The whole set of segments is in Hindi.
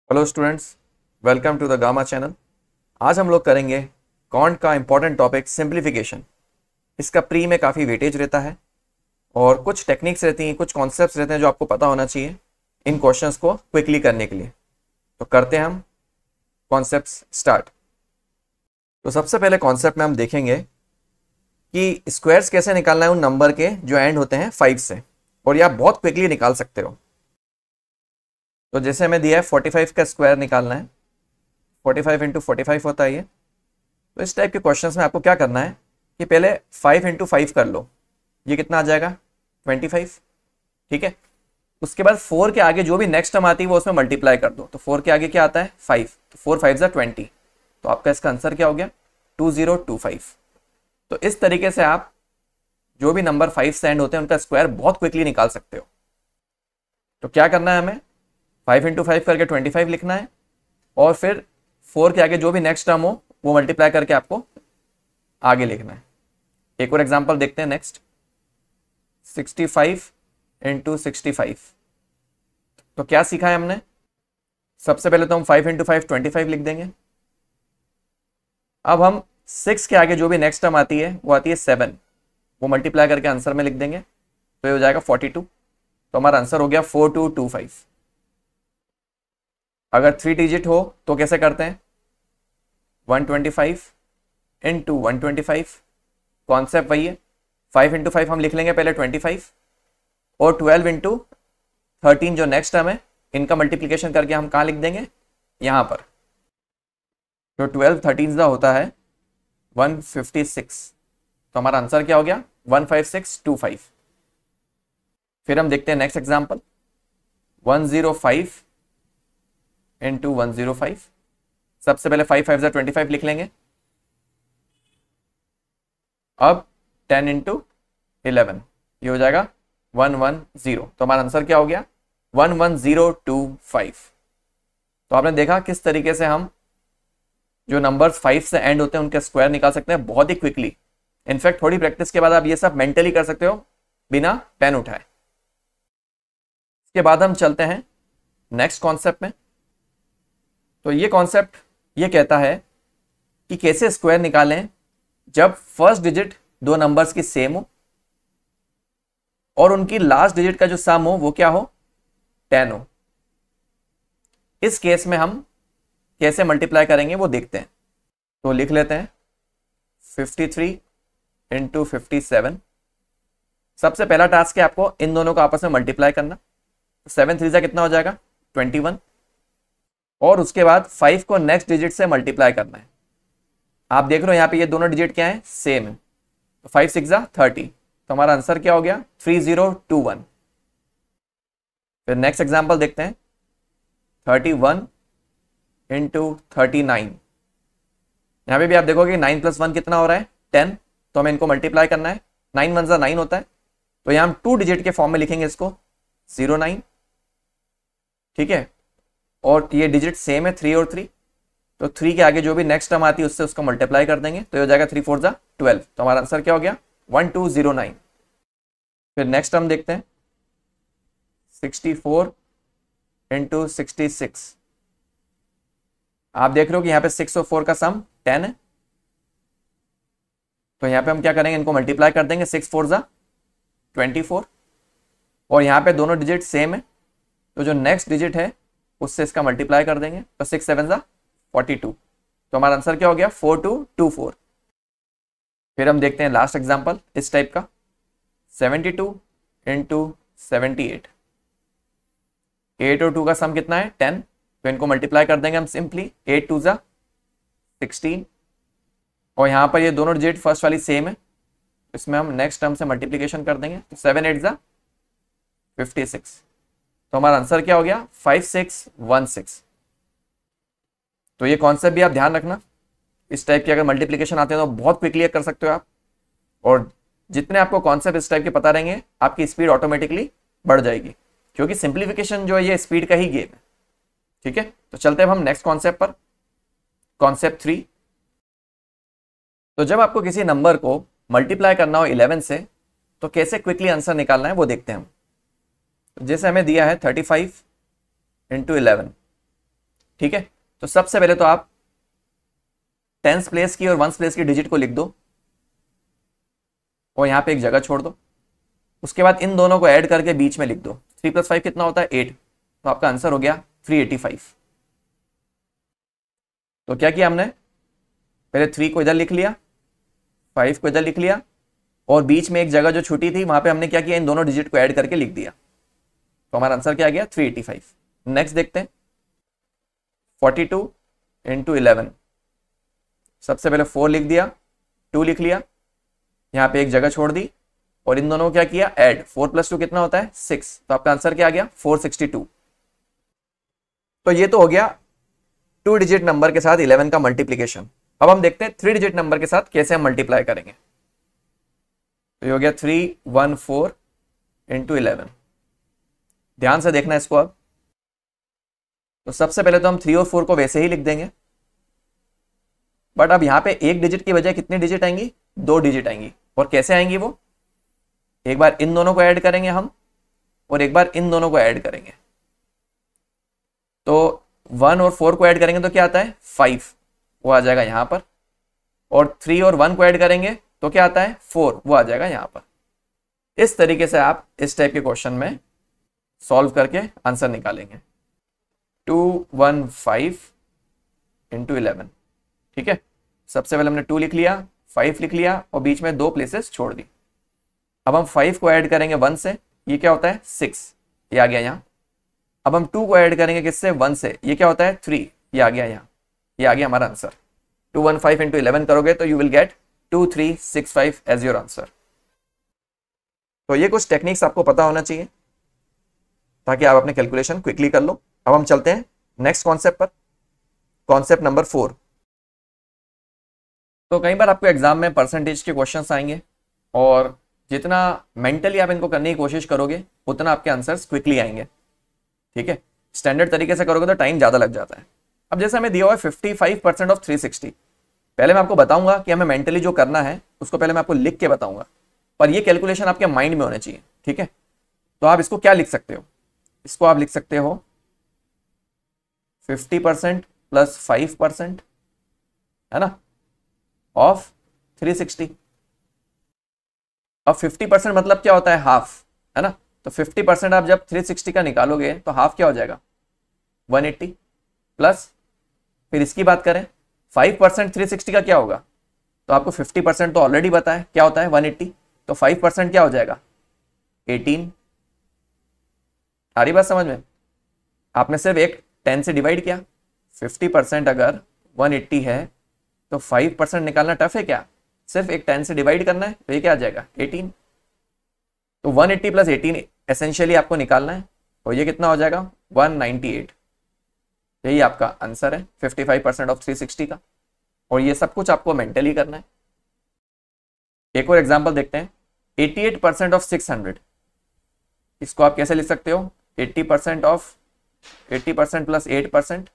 Hello students, welcome to the Gamma channel. आज हम लोग करेंगे कॉन्ट का इंपॉर्टेंट टॉपिक सिंप्लीफिकेशन। इसका प्री में काफ़ी वेटेज रहता है और कुछ टेक्निक्स रहती हैं, कुछ कॉन्सेप्ट्स रहते हैं जो आपको पता होना चाहिए इन क्वेश्चंस को क्विकली करने के लिए। तो करते हैं हम कॉन्सेप्ट्स स्टार्ट। तो सबसे पहले कॉन्सेप्ट में हम देखेंगे कि स्क्वायर्स कैसे निकालना है उन नंबर के जो एंड होते हैं 5 से, और ये आप बहुत क्विकली निकाल सकते हो। तो जैसे हमें दिया है 45 का स्क्वायर निकालना है, 45 इंटू 45 होता है ये। तो इस टाइप के क्वेश्चंस में आपको क्या करना है कि पहले 5 इंटू 5 कर लो, ये कितना आ जाएगा 25, ठीक है। उसके बाद 4 के आगे जो भी नेक्स्ट टर्म आती है वो उसमें मल्टीप्लाई कर दो। तो 4 के आगे क्या आता है 5, तो 4 5 जा 20, तो आपका इसका आंसर क्या हो गया 2025। तो इस तरीके से आप जो भी नंबर 5 से एंड होते हैं उनका स्क्वायर बहुत क्विकली निकाल सकते हो। तो क्या करना है, हमें 5 इंटू 5 करके 25 लिखना है और फिर 4 के आगे जो भी नेक्स्ट टर्म हो वो मल्टीप्लाई करके आपको आगे लिखना है। एक और एग्जांपल देखते हैं नेक्स्ट, 65 इंटू 65। तो क्या सीखा है हमने, सबसे पहले तो हम 5 इंटू 5 25 लिख देंगे। अब हम 6 के आगे जो भी नेक्स्ट टर्म आती है वो आती है 7, वो मल्टीप्लाई करके आंसर में लिख देंगे, तो ये हो जाएगा 42। तो हमारा आंसर हो गया 4225। अगर 3 डिजिट हो तो कैसे करते हैं, 125 इंटू 125, कॉन्सेप्ट वही है। 5 इंटू 5 हम लिख लेंगे पहले 25, और 12 इंटू 13 जो नेक्स्ट टर्म है इनका मल्टीप्लीकेशन करके हम कहाँ लिख देंगे, यहाँ पर। तो 12 13 का होता है 156, तो हमारा आंसर क्या हो गया 15625। फिर हम देखते हैं नेक्स्ट एग्जाम्पल, 105 इंटू 105। सबसे पहले 5 5 25 लिख लेंगे। अब 10 इंटू 11, ये हो जाएगा 110, तो हमारा आंसर क्या हो गया 11025। तो आपने देखा किस तरीके से हम जो नंबर्स 5 से एंड होते हैं उनके स्क्वायर निकाल सकते हैं बहुत ही क्विकली। इनफैक्ट थोड़ी प्रैक्टिस के बाद आप ये सब मेंटली कर सकते हो बिना पेन उठाए। इसके बाद हम चलते हैं नेक्स्ट कॉन्सेप्ट में। तो ये कॉन्सेप्ट ये कहता है कि कैसे स्क्वायर निकालें जब फर्स्ट डिजिट दो नंबर्स की सेम हो और उनकी लास्ट डिजिट का जो सम हो वो क्या हो 10 हो। इस केस में हम कैसे मल्टीप्लाई करेंगे वो देखते हैं। तो लिख लेते हैं 53 इंटू 57। सबसे पहला टास्क है आपको इन दोनों को आपस में मल्टीप्लाई करना। 7 3 कितना हो जाएगा 21, और उसके बाद 5 को नेक्स्ट डिजिट से मल्टीप्लाई करना है। आप देख रहे हो यहाँ पे ये दोनों डिजिट क्या है सेम है, तो 5 6 30, तो हमारा आंसर क्या हो गया 3021। फिर नेक्स्ट एग्जांपल देखते हैं 31 इंटू 39। यहाँ पे भी आप देखोगे 9 + 1 कितना हो रहा है 10, तो हमें इनको मल्टीप्लाई करना है। 9 1 जा 9 होता है, तो यहाँ हम 2 डिजिट के फॉर्म में लिखेंगे इसको 09, ठीक है। और ये डिजिट सेम है 3 और 3, तो 3 के आगे जो भी नेक्स्ट टर्म आती है उससे उसको मल्टीप्लाई कर देंगे, तो ये हो जाएगा 3 4 जा 12, तो हमारा आंसर क्या हो गया 1209। फिर नेक्स्ट टर्म देखते हैं 64 इंटू 66। आप देख रहे हो कि यहाँ पे 6 और 4 का सम 10 है, तो यहाँ पे हम क्या करेंगे इनको मल्टीप्लाई कर देंगे। 6 4 जा 24, और यहाँ पे दोनों डिजिट सेम है, तो जो नेक्स्ट डिजिट है उससे इसका मल्टीप्लाई कर देंगे, तो 6 7 जा 42, तो हमारा आंसर क्या हो गया 4224। फिर हम देखते हैं लास्ट एग्जांपल इस टाइप का 72 इंटू 78। 8 और 2 का सम कितना है 10, तो इनको मल्टीप्लाई कर देंगे हम सिंपली। 8 2 जा 16, और यहाँ पर ये दोनों डिजिट फर्स्ट वाली सेम है, इसमें हम नेक्स्ट टर्म से मल्टीप्लीकेशन कर देंगे, तो 7 8 जा 56, तो हमारा आंसर क्या हो गया 5616। तो ये कॉन्सेप्ट भी आप ध्यान रखना, इस टाइप की अगर मल्टीप्लीकेशन आते हैं तो बहुत क्विकली कर सकते हो आप, और जितने आपको कॉन्सेप्ट इस टाइप के पता रहेंगे आपकी स्पीड ऑटोमेटिकली बढ़ जाएगी, क्योंकि सिंप्लीफिकेशन जो है ये स्पीड का ही गेम है, ठीक है। तो चलते हैं हम नेक्स्ट कॉन्सेप्ट पर, कॉन्सेप्ट 3। तो जब आपको किसी नंबर को मल्टीप्लाई करना हो 11 से तो कैसे क्विकली आंसर निकालना है वो देखते हैं हम। तो जैसे हमें दिया है 35 इंटू 11, ठीक है, तो सबसे पहले तो आप टेंस प्लेस की और वंस प्लेस की डिजिट को लिख दो और यहाँ पे एक जगह छोड़ दो। उसके बाद इन दोनों को ऐड करके बीच में लिख दो। 3 + 5 कितना होता है 8, तो आपका आंसर हो गया 385। तो क्या किया हमने, पहले 3 को इधर लिख लिया, 5 को इधर लिख लिया और बीच में एक जगह जो छुटी थी वहां पे हमने क्या किया, इन दोनों डिजिट को ऐड करके लिख दिया। तो हमारा आंसर क्या आ गया 385। नेक्स्ट देखते हैं 42 × 11। सबसे पहले 4 लिख दिया, 2 लिख लिया, यहाँ पे एक जगह छोड़ दी और इन दोनों को क्या किया ऐड। 4 + 2 कितना होता है 6, तो आपका आंसर क्या आ गया 462। तो ये तो हो गया 2 डिजिट नंबर के साथ 11 का मल्टीप्लीकेशन। अब हम देखते हैं 3 डिजिट नंबर के साथ कैसे हम मल्टीप्लाई करेंगे। तो ये हो गया 314 × 11। ध्यान से देखना इसको। अब तो सबसे पहले तो हम 3 और 4 को वैसे ही लिख देंगे, बट अब यहाँ पे एक डिजिट की बजाय कितनी डिजिट आएंगी, 2 डिजिट आएंगी। और कैसे आएंगी वो, एक बार इन दोनों को ऐड करेंगे हम और एक बार इन दोनों को ऐड करेंगे। तो 1 और 4 को ऐड करेंगे तो क्या आता है 5, वो आ जाएगा यहाँ पर। और 3 और 1 को ऐड करेंगे तो क्या आता है 4, वो आ जाएगा यहाँ पर। इस तरीके से आप इस टाइप के क्वेश्चन में सॉल्व करके आंसर निकालेंगे। 215 × 11। ठीक है, सबसे पहले हमने 2 लिख लिया, 5 लिख लिया और बीच में 2 प्लेसेस छोड़ दी। अब हम 5 को ऐड करेंगे 1 से, ये क्या होता है 6, ये आ गया यहाँ। अब हम 2 को ऐड करेंगे किससे 1 से, ये क्या होता है 3, ये आ गया यहाँ, ये आ गया हमारा आंसर। 215 × 11 करोगे तो you will get 2365 as your answer. तो ये कुछ टेक्निक्स आपको पता होना चाहिए ताकि आप अपने कैलकुलेशन क्विकली कर लो। अब हम चलते हैं नेक्स्ट कॉन्सेप्ट पर, कॉन्सेप्ट नंबर 4। तो कई बार आपको एग्जाम में परसेंटेज के क्वेश्चंस आएंगे और जितना मेंटली आप इनको करने की कोशिश करोगे उतना आपके आंसर्स क्विकली आएंगे। ठीक है, स्टैंडर्ड तरीके से करोगे तो टाइम ज़्यादा लग जाता है। अब जैसे हमें दिया हुआ है 55% ऑफ 360, पहले मैं आपको बताऊंगा कि हमें मेंटली जो करना है उसको पहले मैं आपको लिख के बताऊंगा, पर ये कैलकुलेशन आपके माइंड में होने चाहिए। ठीक है, तो आप इसको क्या लिख सकते हो, इसको आप लिख सकते हो 50% + 5%, है ना, ऑफ 360। अब 50% मतलब क्या होता है हाफ, है ना। तो 50% आप जब 360 का निकालोगे तो हाफ क्या हो जाएगा 180, प्लस फिर इसकी बात करें 5% 360 का क्या होगा, तो आपको 50% तो ऑलरेडी पता है क्या होता है 180, तो 5% क्या हो जाएगा 18। आ रही बात समझ में, आपने सिर्फ एक 10 से डिवाइड किया। 50% अगर 180 है तो 5% निकालना टफ है क्या, सिर्फ एक 10 से डिवाइड करना है, तो ये क्या आ जाएगा 18। तो 180 + 18 एसेंशियली आपको निकालना है, और ये कितना हो जाएगा 198। यही आपका आंसर है 55% ऑफ 360 का, और ये सब कुछ आपको मेंटली करना है। एक और एग्जांपल देखते हैं 88% ऑफ 600। इसको आप कैसे लिख सकते हो 80% ऑफ 80% + 8%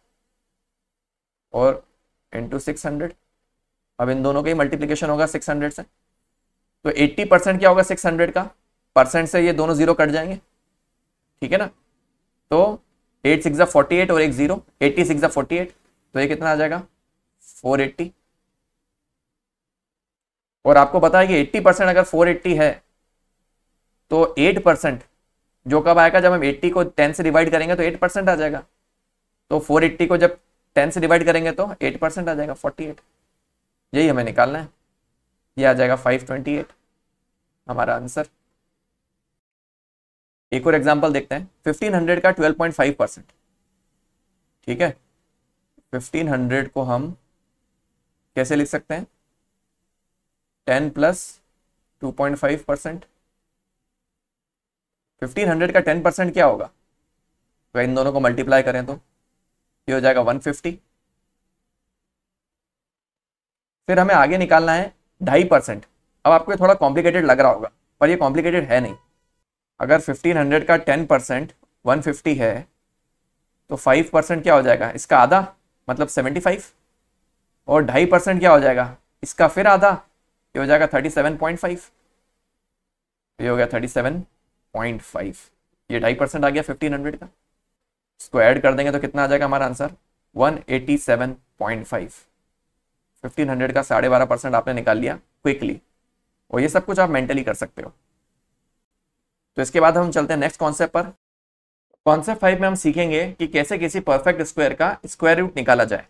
और इंटू 600। अब इन दोनों का ही मल्टीप्लीकेशन होगा 600 से, तो 80% क्या होगा 600 का, परसेंट से ये दोनों जीरो कट जाएंगे। ठीक है ना, तो 8 6 48 और एक जीरो, 80 6 48, तो ये कितना आ जाएगा 480। और आपको पता है कि 80% अगर 480 है तो 8% जो कब आएगा, जब हम 80 को 10 से डिवाइड करेंगे तो 8% आ जाएगा। तो 480 को जब 10 से डिवाइड करेंगे तो 8% आ जाएगा 48। यही हमें निकालना है, ये आ जाएगा 528 हमारा आंसर। एक और एग्जांपल देखते हैं 1500 का 12.5%। ठीक है, 1500 को हम कैसे लिख सकते हैं 10 + 2.5%। 1500 का 10% क्या होगा, तो इन दोनों को मल्टीप्लाई करें तो ये हो जाएगा 150। फिर हमें आगे निकालना है 2.5%। अब आपको ये थोड़ा कॉम्प्लिकेटेड लग रहा होगा, पर ये कॉम्प्लिकेटेड है नहीं। अगर 1500 का 10% 150 है तो 5% क्या हो जाएगा, इसका आधा मतलब 75, और 2.5% क्या हो जाएगा, इसका फिर आधा, ये हो जाएगा 37.5। ये हो गया 37.5, ये 2.5% आ गया 1500 का। इसको ऐड कर देंगे तो कितना आ जाएगा हमारा आंसर 187.5, 1500 का 12.5% आपने निकाल लिया क्विकली, और ये सब कुछ आप मेंटली कर सकते हो। तो इसके बाद हम चलते हैं नेक्स्ट कॉन्सेप्ट पर। कॉन्सेप्ट 5 में हम सीखेंगे कि कैसे किसी परफेक्ट स्क्वायर का स्क्वायर रूट निकाला जाए।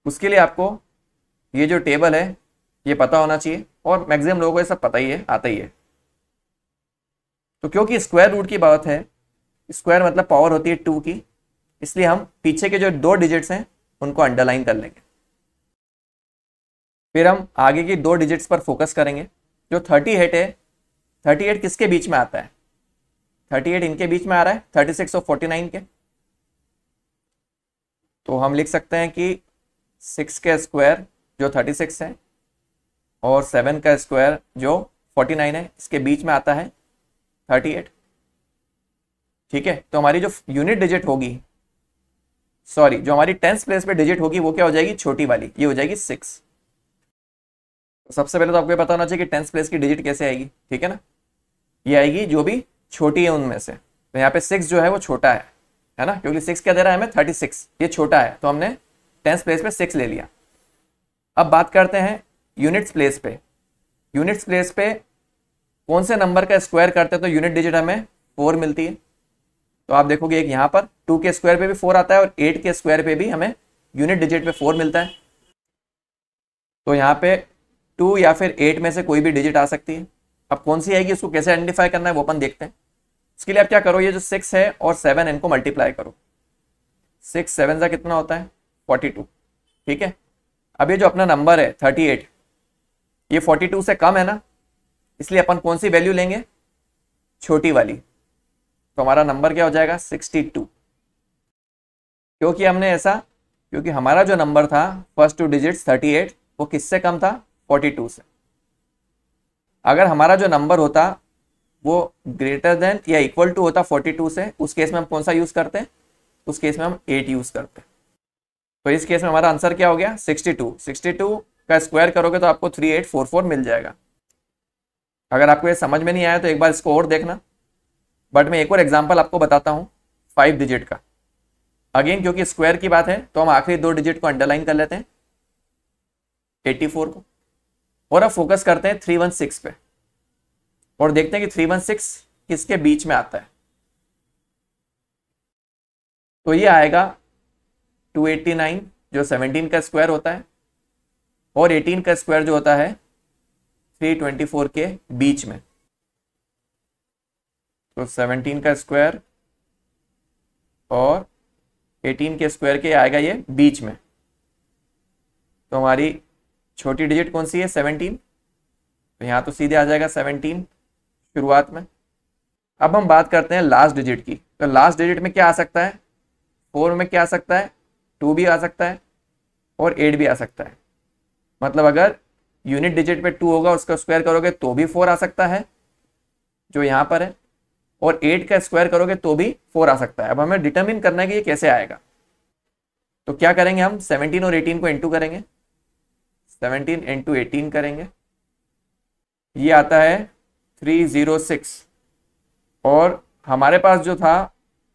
उसके लिए आपको ये जो टेबल है ये पता होना चाहिए, और मैक्सिमम लोगों को ये सब पता ही है, आता ही है। तो क्योंकि स्क्वायर रूट की बात है, स्क्वायर मतलब पावर होती है 2 की, इसलिए हम पीछे के जो 2 डिजिट्स हैं उनको अंडरलाइन कर लेंगे। फिर हम आगे की 2 डिजिट्स पर फोकस करेंगे। जो 38 है, 38 किसके बीच में आता है? 38 इनके बीच में आ रहा है, 36 और 49 के। तो हम लिख सकते हैं कि 6 का स्क्वायर जो 36 है और 7 का स्क्वायर जो 49 है, इसके बीच में आता है 38। ठीक है, तो हमारी जो यूनिट डिजिट होगी, सॉरी, जो हमारी 10th प्लेस पे डिजिट होगी वो क्या हो जाएगी? छोटी वाली, ये हो जाएगी 6। तो सबसे पहले तो आपको ये पता होना चाहिए कि 10th प्लेस की डिजिट कैसे आएगी। ठीक है ना, ये आएगी जो भी छोटी है उनमें से। तो यहाँ पे 6 जो है वो छोटा है ना, क्योंकि 6 क्या दे रहा है हमें? 36, ये छोटा है, तो हमने 10th प्लेस पे 6 ले लिया। अब बात करते हैं यूनिट्स प्लेस पे। यूनिट्स प्लेस पे कौन से नंबर का स्क्वायर करते हैं तो यूनिट डिजिट हमें 4 मिलती है। तो आप देखोगे एक यहाँ पर 2 के स्क्वायर पे भी 4 आता है और 8 के स्क्वायर पे भी हमें यूनिट डिजिट पे 4 मिलता है। तो यहाँ पे 2 या फिर 8 में से कोई भी डिजिट आ सकती है। अब कौन सी आएगी, उसको कैसे आइडेंटिफाई करना है वो अपन देखते हैं। इसके लिए आप क्या करो, ये जो 6 है और 7 इनको मल्टीप्लाई करो। 6 7 का कितना होता है? 42। ठीक है, अब ये जो अपना नंबर है 38, ये 42 से कम है ना, इसलिए अपन कौन सी वैल्यू लेंगे? छोटी वाली। तो हमारा नंबर क्या हो जाएगा? 62। क्योंकि हमने ऐसा, क्योंकि हमारा जो नंबर था फर्स्ट 2 डिजिट्स 38, वो किससे कम था? 42 से। अगर हमारा जो नंबर होता वो ग्रेटर देन या इक्वल टू होता 42 से, उस केस में हम कौन सा यूज करते हैं? उस केस में हम 8 यूज करते हैं। तो इस केस में हमारा आंसर क्या हो गया? 62। 62 का स्क्वायर करोगे तो आपको 3844 मिल जाएगा। अगर आपको ये समझ में नहीं आया तो एक बार इसको और देखना, बट मैं एक और एग्जांपल आपको बताता हूँ 5 डिजिट का। अगेन क्योंकि स्क्वायर की बात है तो हम आखिरी 2 डिजिट को अंडरलाइन कर लेते हैं, 84 को, और अब फोकस करते हैं 316 पे और देखते हैं कि 316 किसके बीच में आता है। तो ये आएगा 289 जो 17 का स्क्वायर होता है, और 18 का स्क्वायर जो होता है 324 के बीच में। तो 17 का स्क्वायर और 18 के स्क्वायर के आएगा ये बीच में। तो हमारी छोटी डिजिट कौन सी है? 17। तो यहाँ तो सीधे आ जाएगा 17 शुरुआत में। अब हम बात करते हैं लास्ट डिजिट की। तो लास्ट डिजिट में क्या आ सकता है? 4 में क्या आ सकता है? 2 भी आ सकता है और 8 भी आ सकता है। मतलब अगर यूनिट डिजिट पे 2 होगा उसका स्क्वायर करोगे तो भी 4 आ सकता है जो यहाँ पर है, और 8 का स्क्वायर करोगे तो भी 4 आ सकता है। अब हमें डिटरमिन करना है कि ये कैसे आएगा। तो क्या करेंगे हम? 17 और 18 को इंटू करेंगे, 17 इंटू 18 करेंगे, ये आता है 306, और हमारे पास जो था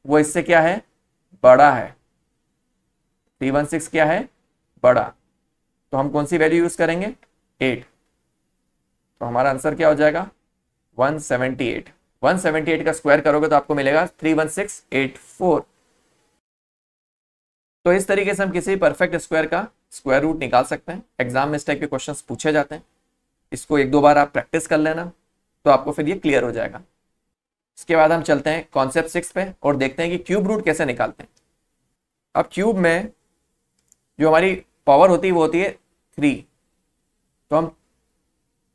वो इससे क्या है? बड़ा है। 316 क्या है? बड़ा। तो हम कौन सी वैल्यू यूज करेंगे? 8। तो हमारा आंसर क्या हो जाएगा? 178। 178 का स्क्वायर करोगे तो आपको मिलेगा 31684। तो इस तरीके से हम किसी परफेक्ट स्क्वायर का स्क्वायर रूट निकाल सकते हैं। एग्जाम में इस टाइप के क्वेश्चंस पूछे जाते हैं। इसको 1-2 बार आप प्रैक्टिस कर लेना तो आपको फिर ये क्लियर हो जाएगा। इसके बाद हम चलते हैं कॉन्सेप्ट 6 पे और देखते हैं कि क्यूब रूट कैसे निकालते हैं। अब क्यूब में जो हमारी पावर होती है वो होती है 3। तो हम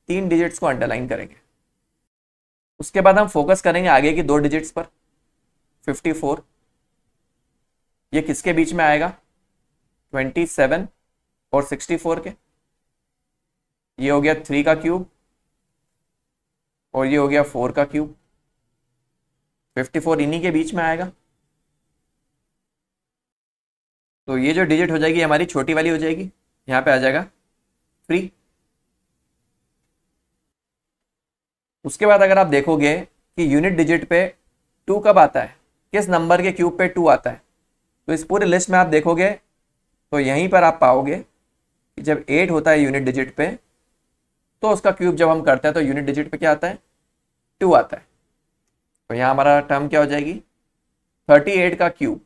3 डिजिट्स को अंडरलाइन करेंगे। उसके बाद हम फोकस करेंगे आगे की 2 डिजिट्स पर। 54 ये किसके बीच में आएगा? 27 और 64 के। ये हो गया 3 का क्यूब और ये हो गया 4 का क्यूब। 54 इन्हीं के बीच में आएगा। तो ये जो डिजिट हो जाएगी हमारी छोटी वाली हो जाएगी, यहाँ पे आ जाएगा 3। उसके बाद अगर आप देखोगे कि यूनिट डिजिट पे 2 कब आता है, किस नंबर के क्यूब पे 2 आता है, तो इस पूरे लिस्ट में आप देखोगे तो यहीं पर आप पाओगे कि जब 8 होता है यूनिट डिजिट पे तो उसका क्यूब जब हम करते हैं तो यूनिट डिजिट पे क्या आता है, 2 आता है। तो यहाँ हमारा टर्म क्या हो जाएगी, 38 का क्यूब।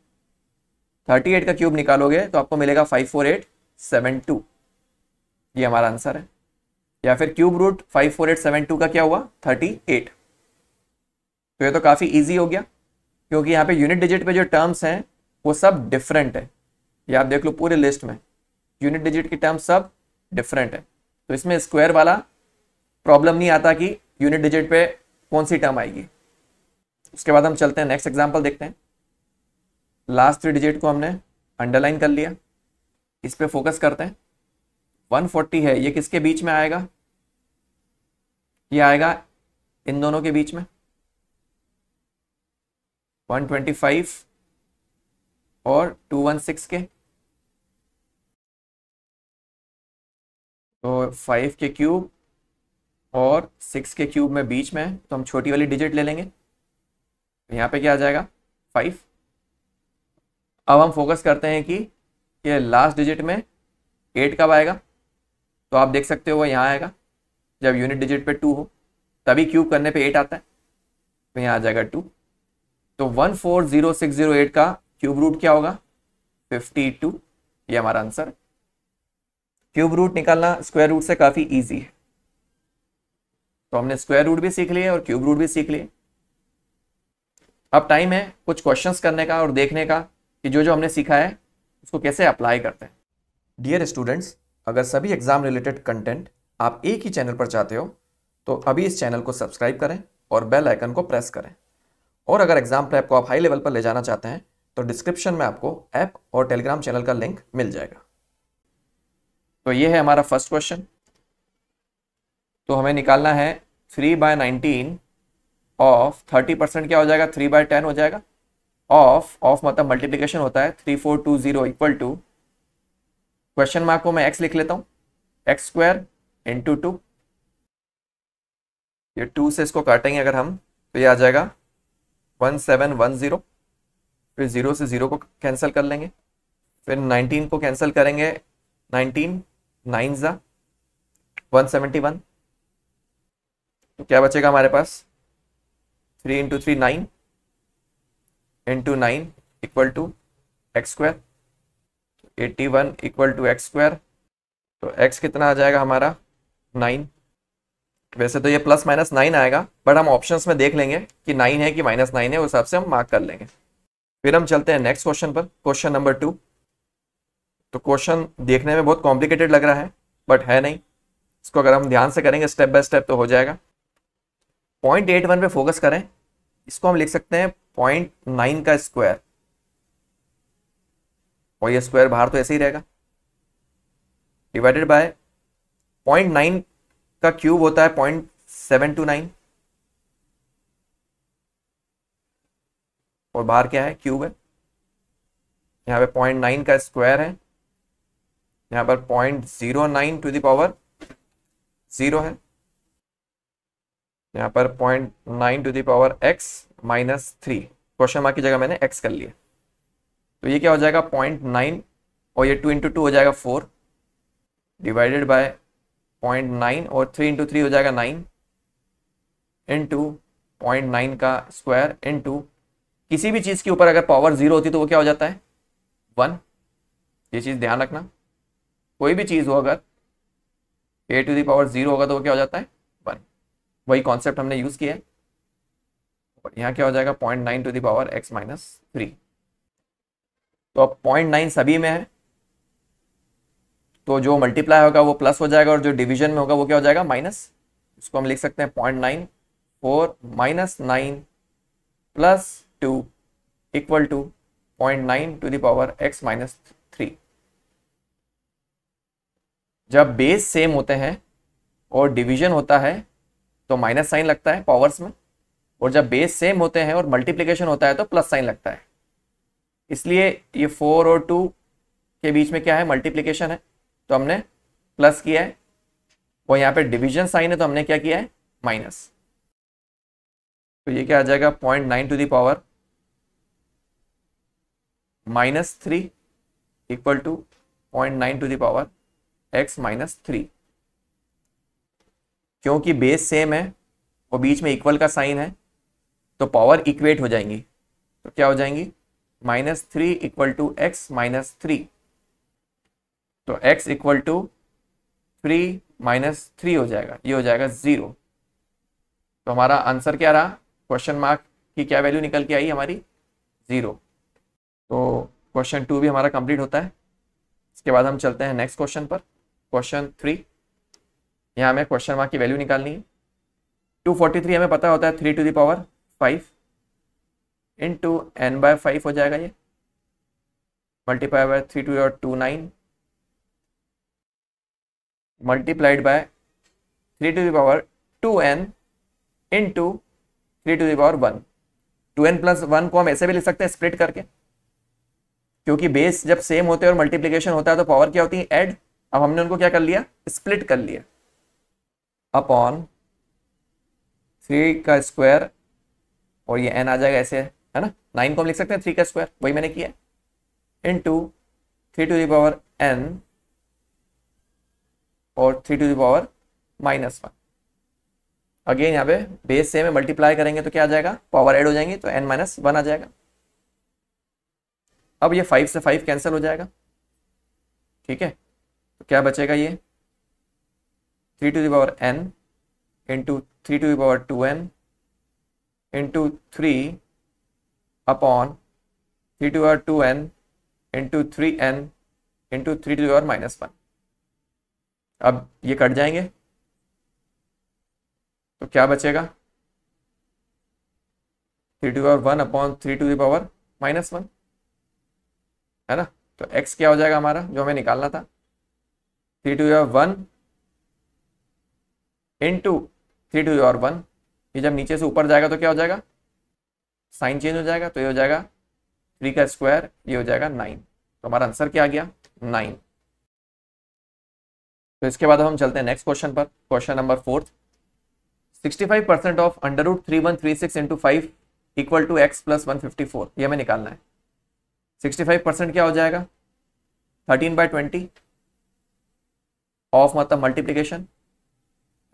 38 का क्यूब निकालोगे तो आपको मिलेगा 54872, ये हमारा आंसर है। या फिर क्यूब रूट 54872 का क्या हुआ, 38। तो ये तो काफ़ी इजी हो गया, क्योंकि यहाँ पे यूनिट डिजिट पे जो टर्म्स हैं वो सब डिफरेंट है। ये आप देख लो पूरे लिस्ट में यूनिट डिजिट की टर्म्स सब डिफरेंट है, तो इसमें स्क्वायर वाला प्रॉब्लम नहीं आता कि यूनिट डिजिट पे कौन सी टर्म आएगी। उसके बाद हम चलते हैं नेक्स्ट एग्जांपल देखते हैं। लास्ट 3 डिजिट को हमने अंडरलाइन कर लिया, इस पे फोकस करते हैं। 140 है, ये किसके बीच में आएगा, ये आएगा इन दोनों के बीच में, 125 और 216 के। तो 5 के क्यूब और 6 के क्यूब में बीच में है, तो हम छोटी वाली डिजिट ले लेंगे। यहाँ पे क्या आ जाएगा, 5। अब हम फोकस करते हैं कि ये लास्ट डिजिट में 8 कब आएगा। तो आप देख सकते हो वो यहाँ आएगा जब यूनिट डिजिट पे 2 हो, तभी क्यूब करने पे 8 आता है, तो यहाँ आ जाएगा 2। तो 140608 का क्यूब रूट क्या होगा, 52। ये हमारा आंसर है। क्यूब रूट निकालना स्क्वायर रूट से काफ़ी ईजी है, तो हमने स्क्वायर रूट भी सीख लिए और क्यूब रूट भी सीख लिए। अब टाइम है कुछ क्वेश्चंस करने का और देखने का कि जो जो हमने सीखा है उसको कैसे अप्लाई करते हैं। डियर स्टूडेंट्स, अगर सभी एग्जाम रिलेटेड कंटेंट आप एक ही चैनल पर चाहते हो तो अभी इस चैनल को सब्सक्राइब करें और बेल आइकन को प्रेस करें। और अगर एग्जाम प्रेप को आप हाई लेवल पर ले जाना चाहते हैं तो डिस्क्रिप्शन में आपको ऐप और टेलीग्राम चैनल का लिंक मिल जाएगा। तो ये है हमारा फर्स्ट क्वेश्चन। तो हमें निकालना है 3/19 ऑफ 30% क्या हो जाएगा, 3/10 हो जाएगा। ऑफ मतलब मल्टीप्लीकेशन होता है, 3420 इक्वल टू, क्वेश्चन मार्क को मैं x लिख लेता हूँ, x² इंटू 2। ये 2 से इसको काटेंगे अगर हम तो ये आ जाएगा 1710। फिर 0 से 0 को कैंसिल कर लेंगे, फिर 19 को कैंसिल करेंगे, 19 9 ज़ा 171। तो क्या बचेगा हमारे पास, 3 into 3 9 into 9 equal to x², 81 equal to x²। तो x कितना आ जाएगा हमारा 9। वैसे तो ये प्लस माइनस 9 आएगा, बट हम ऑप्शंस में देख लेंगे कि 9 है कि -9 है, उस हिसाब से हम मार्क कर लेंगे। फिर हम चलते हैं नेक्स्ट क्वेश्चन पर, क्वेश्चन नंबर 2। तो क्वेश्चन देखने में बहुत कॉम्प्लिकेटेड लग रहा है बट है नहीं, इसको अगर हम ध्यान से करेंगे स्टेप बाय स्टेप तो हो जाएगा। 0.81 पे फोकस करें, इसको हम लिख सकते हैं 0.9 का स्क्वायर, और ये स्क्वायर बाहर तो ऐसे ही रहेगा, डिवाइडेड बाय 0.9 का क्यूब होता है 0.729, और बाहर क्या है, क्यूब है। यहाँ पे 0.9 का स्क्वायर है, यहाँ पर 0.09 टू द पावर 0 है, यहाँ पर 0.9 to the power x -3, question mark की जगह मैंने x कर लिया। तो ये क्या हो जाएगा 0.9, और ये 2 इंटू 2 हो जाएगा 4, डिवाइडेड बाय 0.9, और 3 इंटू 3 हो जाएगा 9, इंटू 0.9 का स्क्वायर इंटू, किसी भी चीज़ के ऊपर अगर पावर 0 होती तो वो क्या हो जाता है 1। ये चीज़ ध्यान रखना, कोई भी चीज़ हो अगर a टू द पावर 0 होगा तो वो क्या हो जाता है 1। वही कॉन्सेप्ट हमने यूज़ किया है। और यहाँ क्या हो जाएगा 0.9 टू द पावर x -3। तो अब 0.9 सभी में है, तो जो मल्टीप्लाई होगा वो प्लस हो जाएगा और जो डिवीजन में होगा वो क्या हो जाएगा माइनस। इसको हम लिख सकते हैं 0.9 4 -9 plus 2 equal to 0.9 to the power x -3। जब बेस सेम होते हैं और डिवीजन होता है तो माइनस साइन लगता है पावर्स में, और जब बेस सेम होते हैं और मल्टीप्लिकेशन होता है तो प्लस साइन लगता है। इसलिए ये 4 और 2 के बीच में क्या है, मल्टीप्लिकेशन है, तो हमने प्लस किया है, और यहाँ पे डिवीजन साइन है तो हमने क्या किया है माइनस। तो ये क्या आ जाएगा 0.9 to the power -3 equal to 0.9 to the power x -3। क्योंकि बेस सेम है और बीच में इक्वल का साइन है तो पावर इक्वेट हो जाएंगी, तो क्या हो जाएंगी -3 इक्वल टू x -3, तो x इक्वल टू 3 -3 हो जाएगा, ये हो जाएगा 0। तो हमारा आंसर क्या रहा, क्वेश्चन मार्क की क्या वैल्यू निकल के आई हमारी 0। तो क्वेश्चन 2 भी हमारा कंप्लीट होता है। इसके बाद हम चलते हैं नेक्स्ट क्वेश्चन पर, क्वेश्चन 3। यहाँ हमें क्वेश्चन मार्क की वैल्यू निकालनी है। 243 हमें पता होता है 3 to the power 5 into n/5 हो जाएगा, ये multiply by 3 to the 29 multiplied by 3 to the power 2n into 3 to the power 1। 2n plus 1 को हम ऐसे भी लिख सकते हैं स्प्लिट करके, क्योंकि बेस जब सेम होते हैं और मल्टीप्लिकेशन होता है तो पावर क्या होती है ऐड। अब हमने उनको क्या कर लिया, स्प्लिट कर लिया अपॉन 3 का स्क्वायर, और ये n आ जाएगा ऐसे, है ना। 9 को हम लिख सकते हैं 3 का स्क्वायर, वही मैंने किया, into 3 to the power n और 3 टू द पावर -1। अगेन यहाँ पे बेस सेम है, मल्टीप्लाई करेंगे तो क्या आ जाएगा, पावर ऐड हो जाएंगी तो n-1 आ जाएगा। अब ये 5 से 5 कैंसिल हो जाएगा, ठीक है। तो क्या बचेगा, ये 3 to the power n into 3 to the power 2n into 3 upon 3 to power 2n into 3n into 3 to the power -1। अब ये कट जाएंगे तो क्या बचेगा, 3 to the power 1 upon 3 to the power -1, है ना। तो x क्या हो जाएगा हमारा जो हमें निकालना था, 3 to the power 1 into 3 to the power 1। ये जब नीचे से ऊपर जाएगा तो क्या हो जाएगा, साइन चेंज हो जाएगा, तो ये हो जाएगा 3 का स्क्वायर, ये हो जाएगा 9। तो हमारा आंसर क्या आ गया, 9। तो इसके बाद हम चलते हैं नेक्स्ट क्वेश्चन पर, question number 4। 65% of √3136 into 5 equal to x plus 154, ये हमें निकालना है। 65% क्या हो जाएगा, 13/20 ऑफ मतलब multiplication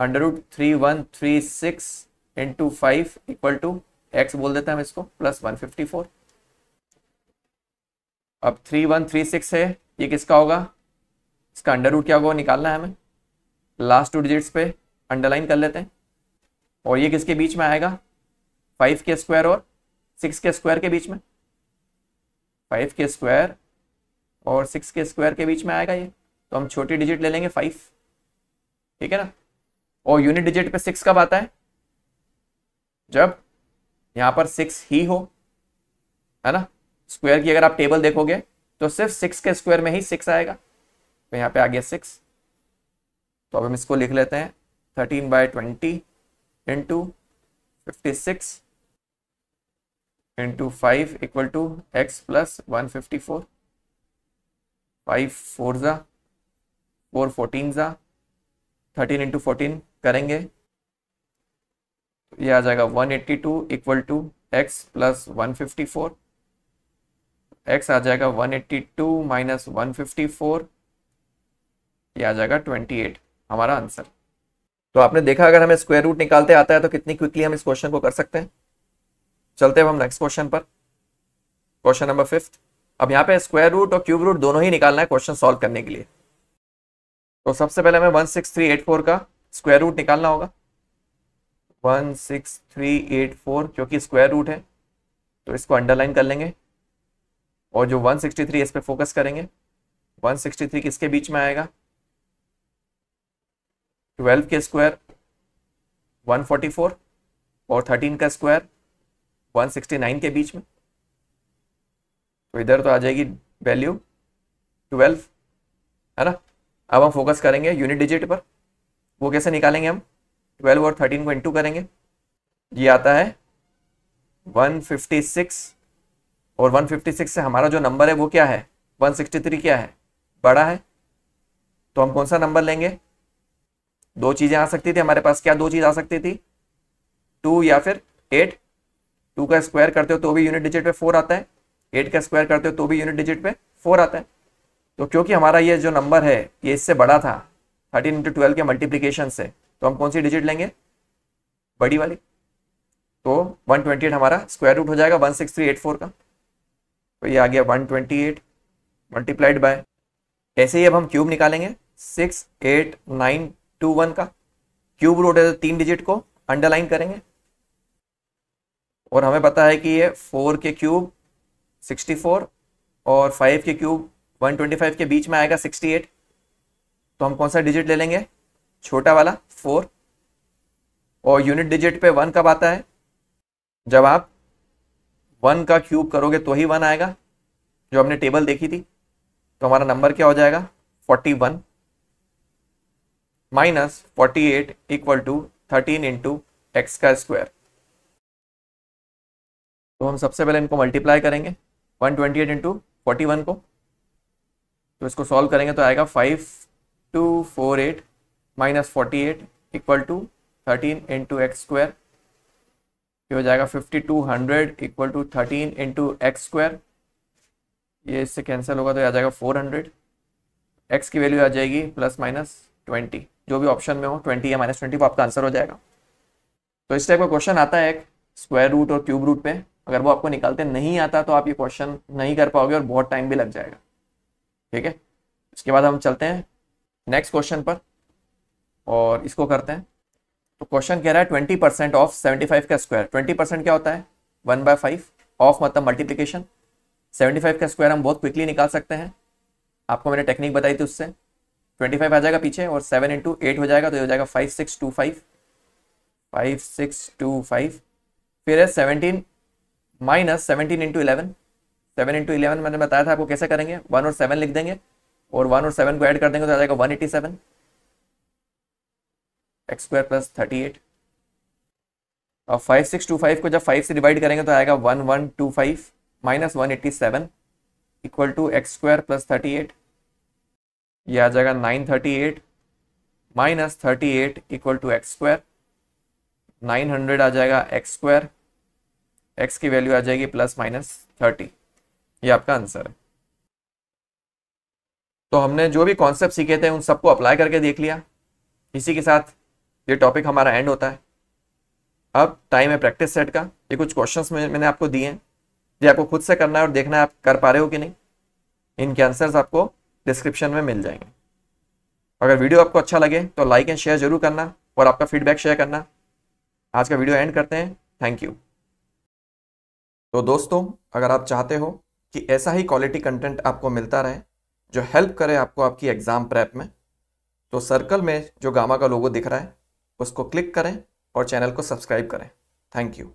√3136 into 5 equal to x बोल देते हैं हम इसको प्लस 154। अब 3136 है, ये किसका होगा, इसका अंडर रूट क्या होगा निकालना है हमें। लास्ट 2 डिजिट्स पे अंडरलाइन कर लेते हैं, और ये किसके बीच में आएगा, 5 के स्क्वायर और 6 के स्क्वायर के बीच में, 5 के स्क्वायर और 6 के स्क्वायर के बीच में आएगा ये। तो हम छोटी डिजिट ले लेंगे 5, ठीक है ना। और यूनिट डिजिट पे 6 कब आता है, जब यहाँ पर 6 ही हो, है ना। स्क्वायर की अगर आप टेबल देखोगे तो सिर्फ 6 के स्क्वायर में ही 6 आएगा, तो यहाँ पे आ गया 6। तो अब हम इसको लिख लेते हैं 13/20 into 56 into 5 equal to x plus 154। 5 4 ज़ा 4 14 ज़ा 13 इंटू 14 करेंगे तो ये आ जाएगा 182 equal to x plus 154। x आ जाएगा 182 माइनस 154, ये आ जाएगा 28 हमारा आंसर। तो आपने देखा अगर हमें स्क्वायर रूट निकालते आता है तो कितनी क्विकली हम इस क्वेश्चन को कर सकते हैं। चलते हैं हम नेक्स्ट क्वेश्चन पर, क्वेश्चन नंबर 5। अब यहाँ पे स्क्वायर रूट और क्यूब रूट दोनों ही निकालना है क्वेश्चन सॉल्व करने के लिए। तो सबसे पहले हमें 16384 का स्क्वायर रूट निकालना होगा। 16384 क्योंकि स्क्वायर रूट है तो इसको अंडरलाइन कर लेंगे, और जो 163 इस पे फोकस करेंगे। 163 किसके बीच में आएगा, 12 के स्क्वायर 144 और 13 का स्क्वायर 169 के बीच में, तो इधर तो आ जाएगी वैल्यू 12, है ना। अब हम फोकस करेंगे यूनिट डिजिट पर, वो कैसे निकालेंगे हम, 12 और 13 को इंटू करेंगे, ये आता है 156, और 156 से हमारा जो नंबर है वो क्या है, 163 क्या है, बड़ा है। तो हम कौन सा नंबर लेंगे, दो चीजें आ सकती थी हमारे पास, क्या दो चीज आ सकती थी, 2 या फिर 8। 2 का स्क्वायर करते हो तो भी यूनिट डिजिट पे 4 आता है, 8 का स्क्वायर करते हो तो भी यूनिट डिजिट पे 4 आता है। तो क्योंकि हमारा ये जो नंबर है ये इससे बड़ा था 13 इंटू 12 के मल्टीप्लीकेशन से, तो हम कौन सी डिजिट लेंगे, बड़ी वाली। तो 128 हमारा स्क्वायर रूट हो जाएगा 16384 का, तो ये आ गया 128 मल्टीप्लाइड बाय, ऐसे ही अब हम क्यूब निकालेंगे 68921 का। क्यूब रूट है तो 3 डिजिट को अंडरलाइन करेंगे, और हमें पता है कि ये 4 के क्यूब 64 और 5 के क्यूब 125 के बीच में आएगा 68। तो हम कौन सा डिजिट ले लेंगे, छोटा वाला 4। और यूनिट डिजिट पे 1 कब आता है, जब आप 1 का क्यूब करोगे तो ही 1 आएगा, जो हमने टेबल देखी थी। तो हमारा नंबर क्या हो जाएगा 41 minus 48 equal to 13 into x का स्क्वायर। तो हम सबसे पहले इनको मल्टीप्लाई करेंगे 128 इंटू 41 को, तो इसको सॉल्व करेंगे तो आएगा 5248 minus 48 equal to 13 into x square. ये हो जाएगा 5200 equal to 13 into x square. ये इससे कैंसिल होगा तो आ जाएगा 400। एक्स की वैल्यू आ जाएगी प्लस माइनस 20, जो भी ऑप्शन में हो 20 या माइनस 20 वो आपका आंसर हो जाएगा। तो इस टाइप का क्वेश्चन आता है एक स्क्वायर रूट और क्यूब रूट पे, अगर वो आपको निकालते नहीं आता तो आप ये क्वेश्चन नहीं कर पाओगे और बहुत टाइम भी लग जाएगा। ठीक है, इसके बाद हम चलते हैं नेक्स्ट क्वेश्चन पर और इसको करते हैं। तो क्वेश्चन कह रहा है 20% ऑफ 75 का स्क्वायर। 20% क्या होता है 1/5, ऑफ मतलब मल्टीप्लीकेशन। 75 का स्क्वायर हम बहुत क्विकली निकाल सकते हैं, आपको मैंने टेक्निक बताई थी उससे। 25 आ जाएगा पीछे और 7 इंटू 8 हो जाएगा, तो ये हो जाएगा 5625। फिर है 17 माइनस 17 इंटू 11। 7 इंटू 11 मैंने बताया था आपको कैसे करेंगे, 1 और 7 लिख देंगे और 1 और 7 को ऐड कर देंगे तो आ जाएगा 187 एक्स स्क्वायर प्लस 38। और 5625 को जब 5 से डिवाइड करेंगे तो आएगा 1125 minus 187 equal to x square plus 38। ये आ जाएगा 938 minus 38 equal to x square. 900 आ जाएगा एक्स स्क्वायर, एक्स की वैल्यू आ जाएगी प्लस माइनस 30। ये आपका आंसर है। तो हमने जो भी कॉन्सेप्ट सीखे थे उन सबको अप्लाई करके देख लिया। इसी के साथ ये टॉपिक हमारा एंड होता है। अब टाइम है प्रैक्टिस सेट का। ये कुछ क्वेश्चंस मैंने आपको दिए हैं, ये आपको खुद से करना है और देखना है आप कर पा रहे हो कि नहीं। इनके आंसर्स आपको डिस्क्रिप्शन में मिल जाएंगे। अगर वीडियो आपको अच्छा लगे तो लाइक एंड शेयर जरूर करना और आपका फीडबैक शेयर करना। आज का वीडियो एंड करते हैं, थैंक यू। तो दोस्तों, अगर आप चाहते हो कि ऐसा ही क्वालिटी कंटेंट आपको मिलता रहे जो हेल्प करे आपको आपकी एग्जाम प्रेप में, तो सर्कल में जो गामा का लोगो दिख रहा है उसको क्लिक करें और चैनल को सब्सक्राइब करें। Thank you.